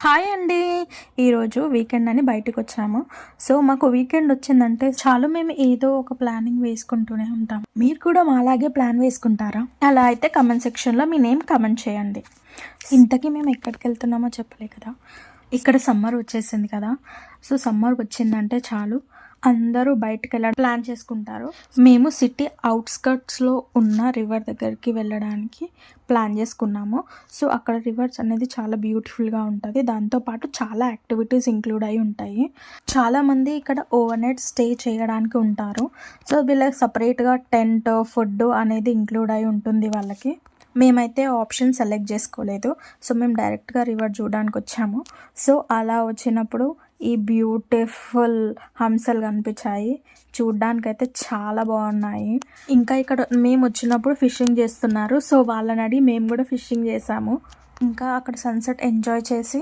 Hi అండి. ఈరోజు weekend అని బయటకు వచ్చాము. సో మాకు వీకెండ్ వచ్చిందంటే చాలు మేము ఏదో ఒక ప్లానింగ్ వేసుకుంటూనే ఉంటాం. మీరు కూడా మాలాగే ప్లాన్ వేసుకుంటారా? అలా అయితే కమెంట్ సెక్షన్లో మీ నేమ్ కమెంట్ చేయండి. ఇంతకీ మేము ఎక్కడికి వెళ్తున్నామో చెప్పలే కదా. ఇక్కడ సమ్మర్ వచ్చేసింది కదా. సో సమ్మర్ వచ్చిందంటే చాలు అందరూ బయటకు వెళ్ళడం ప్లాన్ చేసుకుంటారు. మేము సిటీ అవుట్స్కర్ట్స్లో ఉన్న రివర్ దగ్గరికి వెళ్ళడానికి ప్లాన్ చేసుకున్నాము. సో అక్కడ రివర్స్ అనేది చాలా బ్యూటిఫుల్గా ఉంటుంది. దాంతోపాటు చాలా యాక్టివిటీస్ ఇంక్లూడ్ అయి ఉంటాయి. చాలామంది ఇక్కడ ఓవర్ నైట్ స్టే చేయడానికి ఉంటారు. సో వీళ్ళకి సపరేట్గా టెంట్, ఫుడ్ అనేది ఇంక్లూడ్ అయి ఉంటుంది వాళ్ళకి. మేమైతే ఆప్షన్ సెలెక్ట్ చేసుకోలేదు. సో మేము డైరెక్ట్గా రివర్ చూడడానికి వచ్చాము. సో అలా వచ్చినప్పుడు ఈ బ్యూటిఫుల్ హంసలు కనిపించాయి. చూడ్డానికైతే చాలా బాగున్నాయి. ఇంకా ఇక్కడ మేము వచ్చినప్పుడు ఫిషింగ్ చేస్తున్నారు. సో వాళ్ళని అడిగి మేము కూడా ఫిషింగ్ చేసాము. ఇంకా అక్కడ సన్సెట్ ఎంజాయ్ చేసి